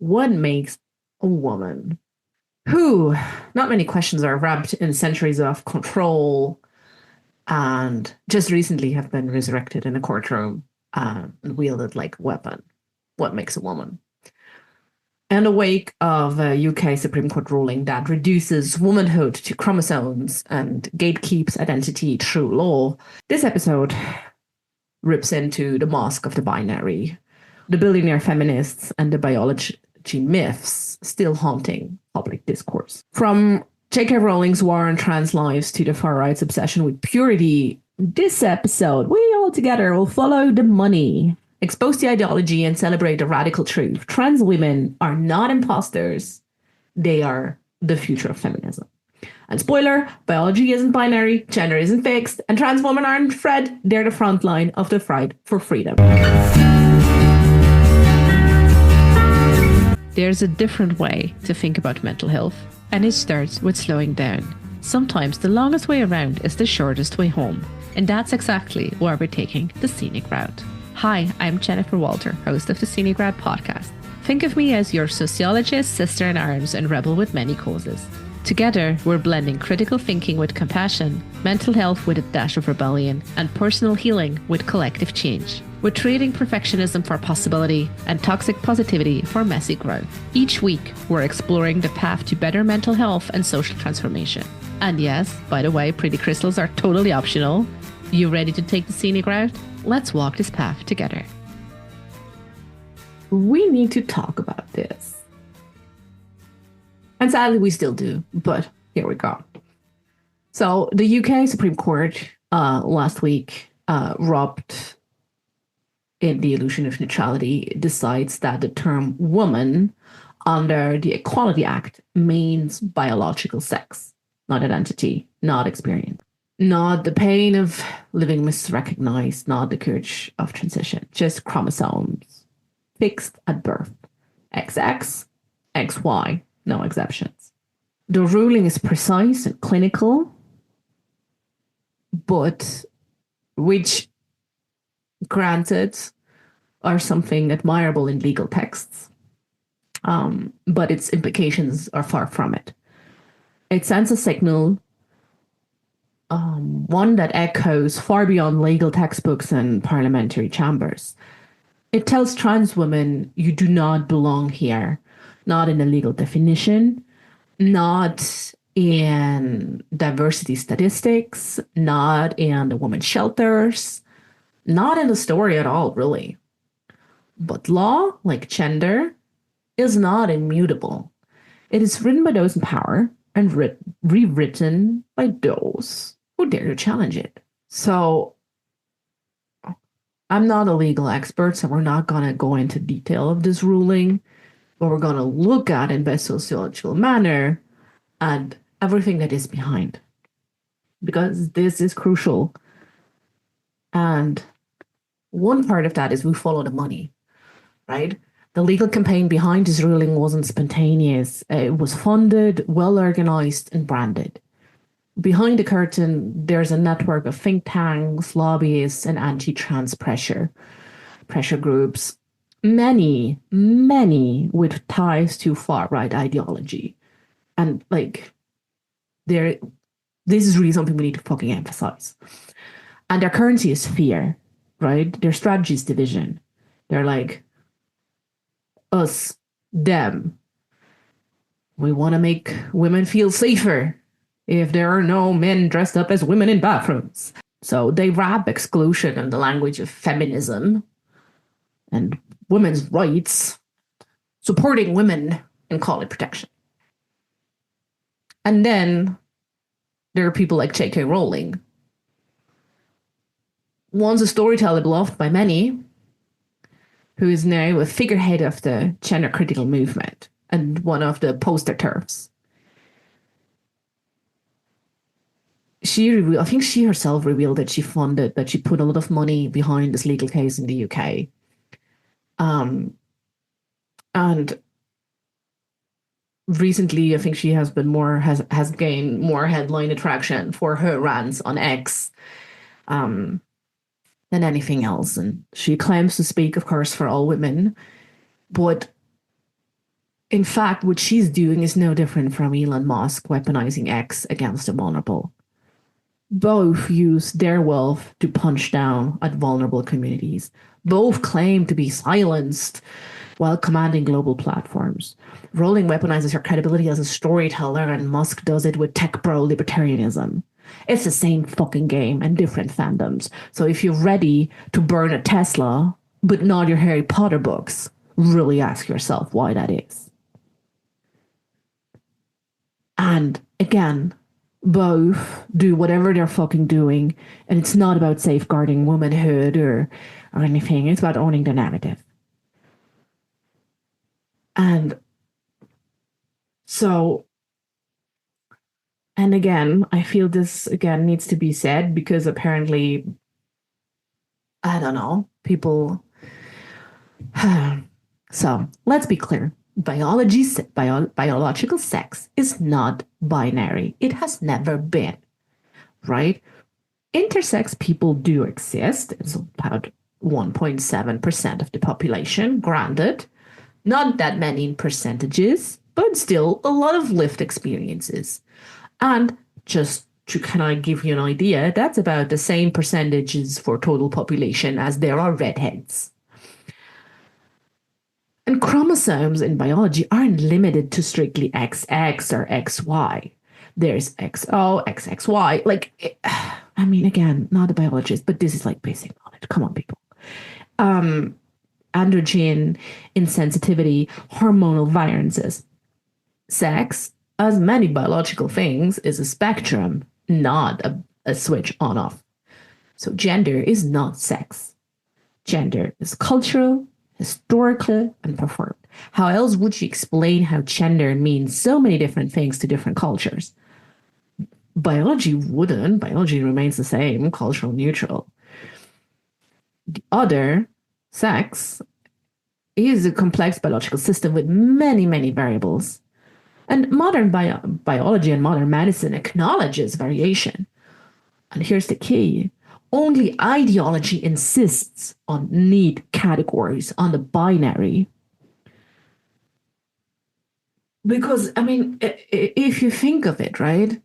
What makes a woman? Who? Not many questions are wrapped in centuries of control and just recently have been resurrected in a courtroom and wielded like a weapon. What makes a woman? In the wake of a UK Supreme Court ruling that reduces womanhood to chromosomes and gatekeeps identity through law, this episode rips into the mask of the binary, the billionaire feminists and the biology myths still haunting public discourse. From J.K. Rowling's war on trans lives to the far right's obsession with purity, this episode, we all together will follow the money, expose the ideology, and celebrate the radical truth. Trans women are not imposters. They are the future of feminism. And spoiler, biology isn't binary, gender isn't fixed, and trans women aren't Fred. They're the front line of the fight for freedom. There's a different way to think about mental health, and it starts with slowing down. Sometimes the longest way around is the shortest way home, and that's exactly why we're taking the Scenic Route. Hi, I'm Jennifer Walter, host of the Scenic Route podcast. Think of me as your sociologist, sister in arms, and rebel with many causes. Together, we're blending critical thinking with compassion, mental health with a dash of rebellion, and personal healing with collective change. We're trading perfectionism for possibility and toxic positivity for messy growth. Each week, we're exploring the path to better mental health and social transformation. And yes, by the way, pretty crystals are totally optional. You ready to take the Scenic Route? Let's walk this path together. We need to talk about this. And sadly, we still do, but here we go. So the UK Supreme Court last week robbed in the illusion of neutrality, decides that the term woman under the Equality Act means biological sex, not identity, not experience, not the pain of living misrecognized, not the courage of transition, just chromosomes, fixed at birth, XX, XY, no exceptions. The ruling is precise and clinical, but which, granted, are something admirable in legal texts, but its implications are far from it. It sends a signal, one that echoes far beyond legal textbooks and parliamentary chambers. It tells trans women, you do not belong here, not in the legal definition, not in diversity statistics, not in the women's shelters, not in the story at all, really. But law, like gender, is not immutable. It is written by those in power and rewritten by those who dare to challenge it. So I'm not a legal expert, so we're not going to go into detail of this ruling, but we're going to look at in best sociological manner and everything that is behind, because this is crucial. And one part of that is we follow the money, right? The legal campaign behind this ruling wasn't spontaneous. It was funded, well organized, and branded. Behind the curtain, there's a network of think tanks, lobbyists, and anti-trans pressure groups, many with ties to far-right ideology. And this is really something we need to fucking emphasize. And their currency is fear, right? Their strategy is division. They're like, us, them. We want to make women feel safer if there are no men dressed up as women in bathrooms. So they wrap exclusion in the language of feminism and women's rights, supporting women, and call it protection. And then there are people like J.K. Rowling, once a storyteller beloved by many, who is now a figurehead of the gender critical movement and one of the poster turfs. I think she herself revealed that she put a lot of money behind this legal case in the UK. And recently, I think she has gained more headline attraction for her rants on X than anything else. And she claims to speak, of course, for all women, but in fact, what she's doing is no different from Elon Musk weaponizing X against the vulnerable. Both use their wealth to punch down at vulnerable communities. Both claim to be silenced while commanding global platforms. Rowling weaponizes her credibility as a storyteller, and Musk does it with tech bro libertarianism. It's the same fucking game and different fandoms. So if you're ready to burn a Tesla, but not your Harry Potter books, really ask yourself why that is. And again, both do whatever they're fucking doing, and it's not about safeguarding womanhood or anything. It's about owning the narrative. And so, and again, I feel this again needs to be said because apparently, I don't know, people. So let's be clear. Biological sex is not binary. It has never been, right? Intersex people do exist. It's about 1.7% of the population, granted. Not that many in percentages, but still a lot of lived experiences. And just to kind of give you an idea, that's about the same percentages for total population as there are redheads. And chromosomes in biology aren't limited to strictly XX or XY. There's XO, XXY. Like, I mean, again, not a biologist, but this is like basic knowledge. Come on, people. Androgen, insensitivity, hormonal variances. Sex, as many biological things, is a spectrum, not a switch on off. So gender is not sex. Gender is cultural, historical, and performed. How else would you explain how gender means so many different things to different cultures? Biology wouldn't. Biology remains the same, cultural neutral. The other, sex, is a complex biological system with many, many variables. And modern biology and modern medicine acknowledges variation. And here's the key. Only ideology insists on neat categories, on the binary. Because, I mean, if you think of it, right?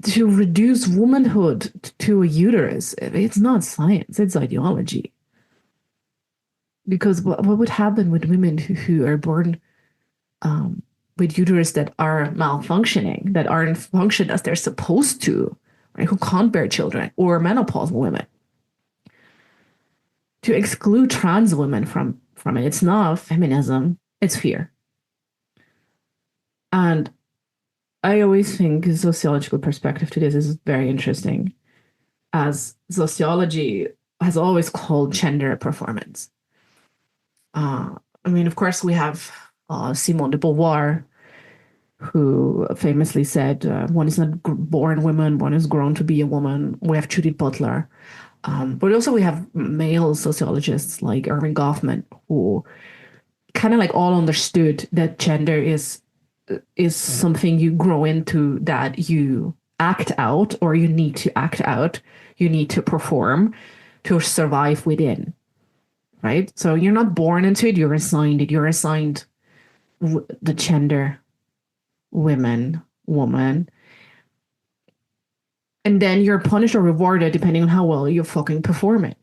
To reduce womanhood to a uterus, it's not science, it's ideology. Because what would happen with women who are born with uterus that are malfunctioning, that aren't functioned as they're supposed to, right? Who can't bear children, or menopausal women? To exclude trans women from it, it's not feminism, it's fear. And I always think a sociological perspective to this is very interesting, as sociology has always called gender a performance. I mean, of course, we have Simone de Beauvoir, who famously said, one is not born woman, one is grown to be a woman. We have Judith Butler. But also we have male sociologists like Erving Goffman, who kind of like all understood that gender is something you grow into, that you act out, or you need to act out, you need to perform to survive within, right? So you're not born into it, you're assigned it. You're assigned the gender woman. And then you're punished or rewarded depending on how well you fucking perform it.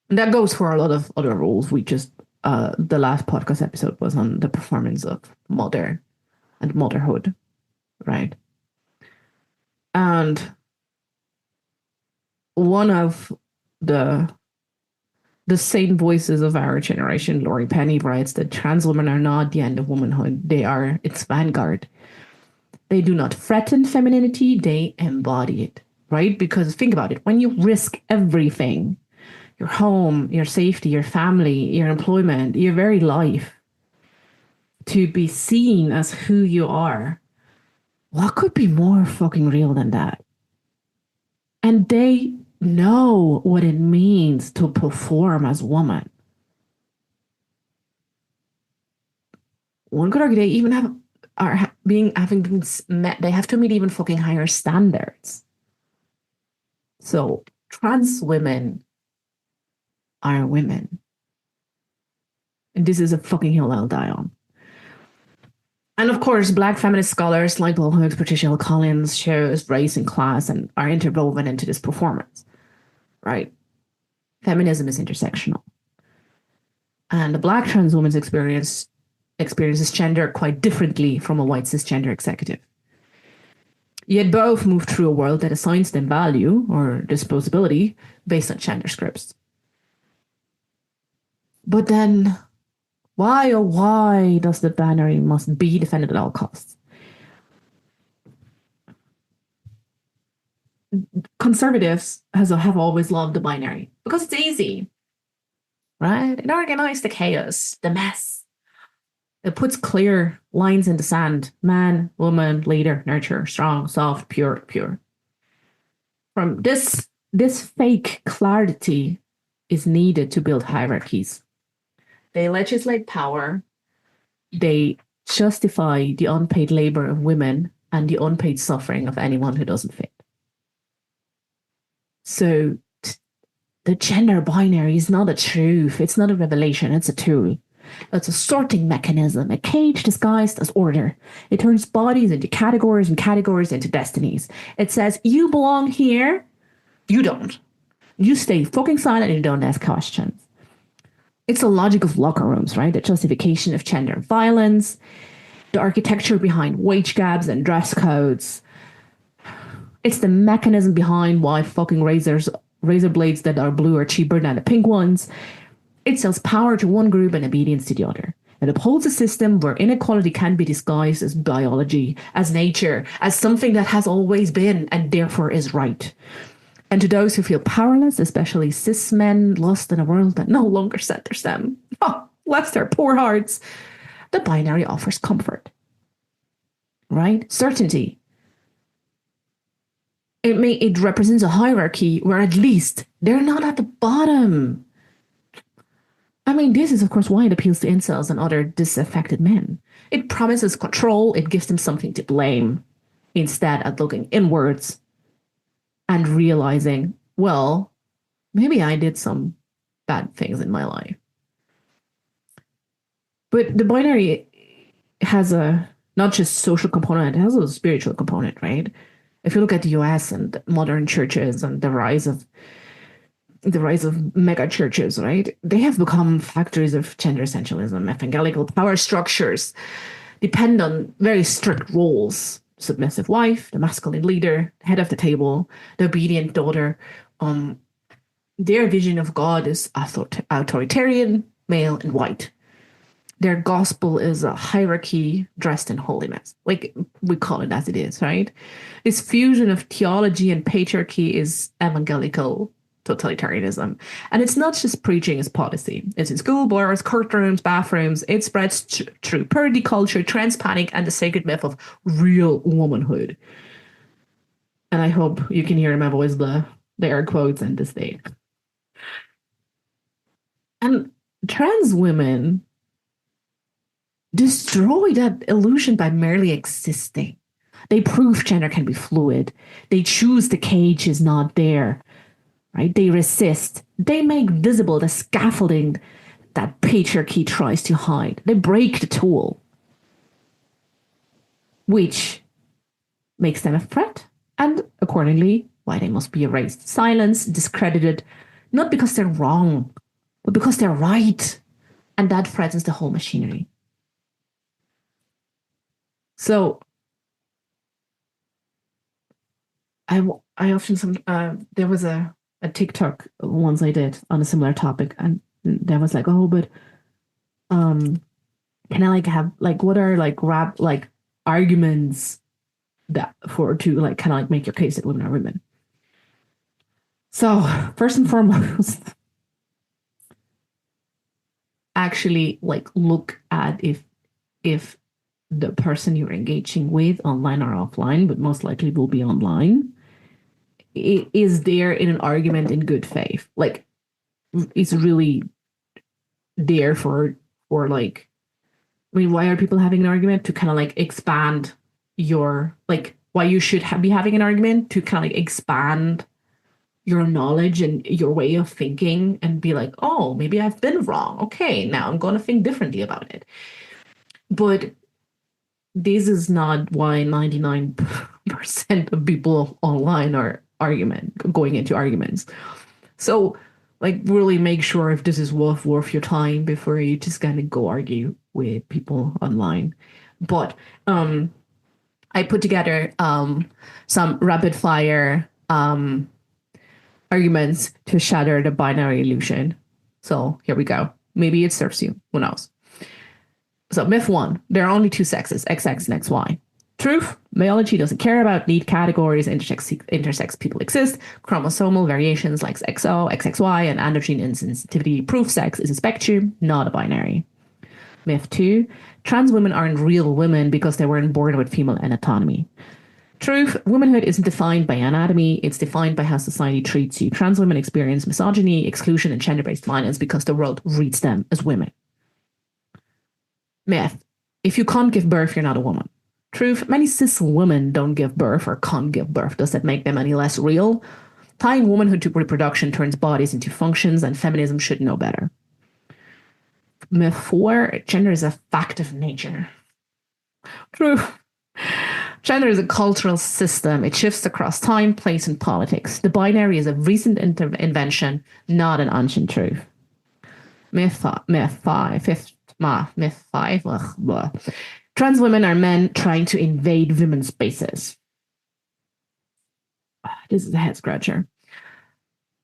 And that goes for a lot of other roles. We just, the last podcast episode was on the performance of mother and motherhood, right? And one of the sane voices of our generation, Laurie Penny, writes that trans women are not the end of womanhood. They are its vanguard. They do not threaten femininity, they embody it, right? Because think about it, when you risk everything, your home, your safety, your family, your employment, your very life, to be seen as who you are, what could be more fucking real than that? And they know what it means to perform as woman. One could argue they even having been met, they have to meet even fucking higher standards. So trans women are women. And this is a fucking hill I'll die on. And of course, Black feminist scholars like Bell Hooks, Patricia Hill Collins shows race and class and are interwoven into this performance, right? Feminism is intersectional. And the Black trans woman's experiences gender quite differently from a white cisgender executive. Yet both move through a world that assigns them value or disposability based on gender scripts. But then, why, oh why does the binary must be defended at all costs? Conservatives have always loved the binary because it's easy, right? It organizes the chaos, the mess. It puts clear lines in the sand. Man, woman, leader, nurture, strong, soft, pure, pure. From this fake clarity is needed to build hierarchies. They legislate power. They justify the unpaid labor of women and the unpaid suffering of anyone who doesn't fit. So the gender binary is not a truth. It's not a revelation. It's a tool. It's a sorting mechanism, a cage disguised as order. It turns bodies into categories and categories into destinies. It says, you belong here, you don't. You stay fucking silent and you don't ask questions. It's the logic of locker rooms, right? The justification of gender violence, the architecture behind wage gaps and dress codes. It's the mechanism behind why fucking razor blades that are blue are cheaper than the pink ones. It sells power to one group and obedience to the other. It upholds a system where inequality can be disguised as biology, as nature, as something that has always been and therefore is right. And to those who feel powerless, especially cis men lost in a world that no longer centers them, bless their poor hearts, the binary offers comfort, right? Certainty. It represents a hierarchy where at least they're not at the bottom. I mean, this is, of course, why it appeals to incels and other disaffected men. It promises control. It gives them something to blame instead of looking inwards and realizing, well, maybe I did some bad things in my life. But the binary has a not just social component, it has a spiritual component, right? If you look at the US and modern churches and the rise of mega churches, right? They have become factories of gender essentialism. Evangelical power structures depend on very strict roles. Submissive wife, the masculine leader, head of the table, the obedient daughter. Their vision of God is authoritarian, male, and white. Their gospel is a hierarchy dressed in holiness. Like, we call it as it is, right? This fusion of theology and patriarchy is evangelical totalitarianism. And it's not just preaching, it's policy. It's in school boards, courtrooms, bathrooms. It spreads through purity culture, trans panic, and the sacred myth of real womanhood. And I hope you can hear in my voice the air quotes and the state. And trans women destroy that illusion by merely existing. They prove gender can be fluid. They choose the cage is not there. Right? They resist. They make visible the scaffolding that patriarchy tries to hide. They break the tool, which makes them a threat, and accordingly, why they must be erased, silenced, discredited, not because they're wrong, but because they're right. And that threatens the whole machinery. So I often, there was a TikTok once I did on a similar topic, and there was like, oh, but can I like have like what are like arguments that to like kind of like make your case that women are women? So first and foremost, actually like look at if the person you're engaging with, online or offline, but most likely will be online, is there in an argument in good faith. Like, it's really there for like, I mean, why are people having an argument? To kind of like expand your, like, why you should be having an argument to kind of like expand your knowledge and your way of thinking and be like, oh, maybe I've been wrong. Okay, now I'm going to think differently about it. But this is not why 99% of people online are going into arguments. So, like, really make sure if this is worth your time before you just kind of go argue with people online. But I put together some rapid fire arguments to shatter the binary illusion. So here we go. Maybe it serves you. Who knows? So myth 1, there are only two sexes, XX and XY. Truth, biology doesn't care about neat categories, intersex people exist, chromosomal variations like XO, XXY, and androgen insensitivity prove sex is a spectrum, not a binary. Myth 2, trans women aren't real women because they weren't born with female anatomy. Truth, womanhood isn't defined by anatomy, it's defined by how society treats you. Trans women experience misogyny, exclusion, and gender-based violence because the world reads them as women. Myth, if you can't give birth, you're not a woman. Truth, many cis women don't give birth or can't give birth. Does that make them any less real? Tying womanhood to reproduction turns bodies into functions, and feminism should know better. Myth 4, gender is a fact of nature. Truth, gender is a cultural system. It shifts across time, place, and politics. The binary is a recent invention, not an ancient truth. Myth 5. Trans women are men trying to invade women's spaces. This is a head scratcher.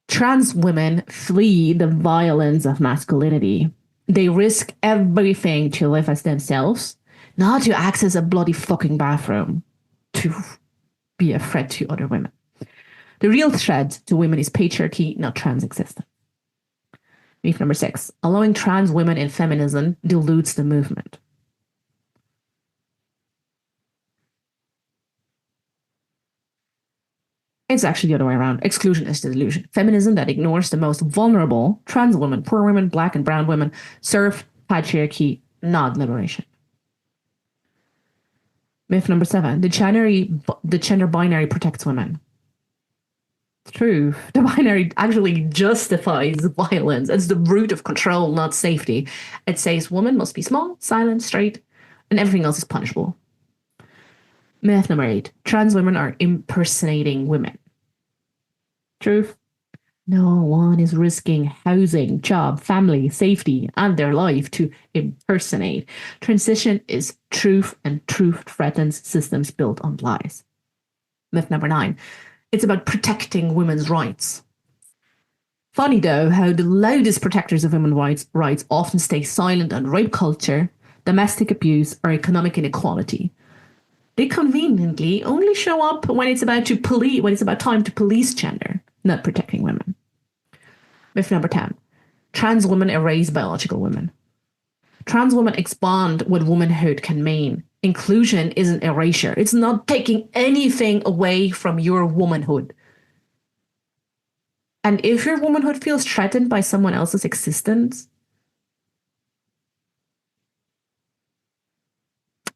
Trans women flee the violence of masculinity. They risk everything to live as themselves, not to access a bloody fucking bathroom, to be a threat to other women. The real threat to women is patriarchy, not trans existence. Myth number 6, allowing trans women in feminism dilutes the movement. It's actually the other way around. Exclusion is the delusion. Feminism that ignores the most vulnerable, trans women, poor women, black and brown women, serve patriarchy, not liberation. Myth number 7, the gender binary protects women. True. The binary actually justifies violence. It's the root of control, not safety. It says women must be small, silent, straight, and everything else is punishable. Myth number 8, trans women are impersonating women. Truth. No one is risking housing, job, family, safety, and their life to impersonate. Transition is truth, and truth threatens systems built on lies. Myth number 9, it's about protecting women's rights. Funny though, how the loudest protectors of women's rights often stay silent on rape culture, domestic abuse, or economic inequality. They conveniently only show up when it's about time to police gender, not protecting women. Myth number 10, trans women erase biological women. Trans women expand what womanhood can mean. Inclusion isn't erasure. It's not taking anything away from your womanhood. And if your womanhood feels threatened by someone else's existence,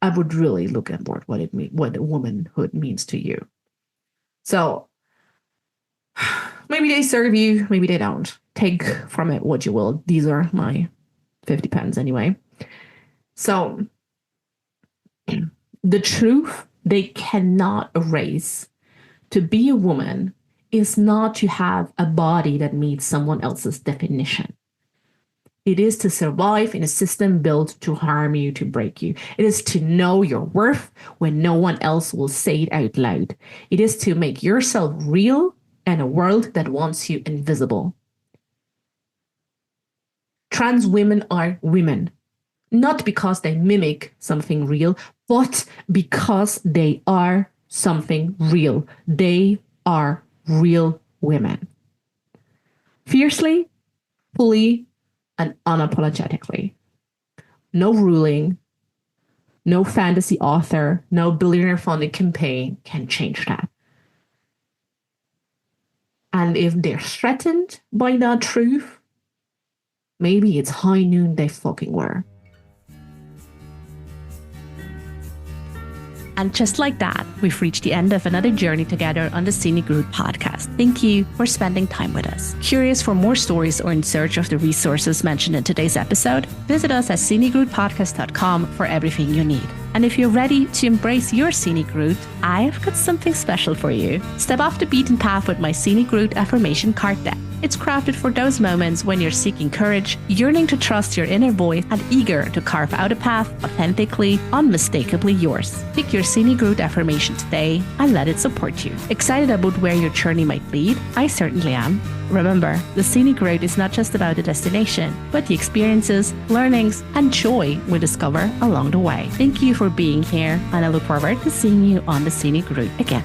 I would really look at what womanhood means to you. So maybe they serve you, maybe they don't. Take from it what you will. These are my 50 pence anyway. So the truth they cannot erase. To be a woman is not to have a body that meets someone else's definition. It is to survive in a system built to harm you, to break you. It is to know your worth when no one else will say it out loud. It is to make yourself real in a world that wants you invisible. Trans women are women, not because they mimic something real, but because they are something real. They are real women. Fiercely, fully, and unapologetically. No ruling, no fantasy author, no billionaire funded campaign can change that. And if they're threatened by that truth, maybe it's high noon they fucking were. And just like that, we've reached the end of another journey together on the Scenic Route podcast. Thank you for spending time with us. Curious for more stories or in search of the resources mentioned in today's episode? Visit us at scenicroutepodcast.com for everything you need. And if you're ready to embrace your scenic route, I've got something special for you. Step off the beaten path with my Scenic Route affirmation card deck. It's crafted for those moments when you're seeking courage, yearning to trust your inner voice, and eager to carve out a path authentically, unmistakably yours. Pick your Scenic Route affirmation today and let it support you. Excited about where your journey might lead? I certainly am. Remember, the Scenic Route is not just about the destination, but the experiences, learnings, and joy we discover along the way. Thank you for being here, and I look forward to seeing you on the Scenic Route again.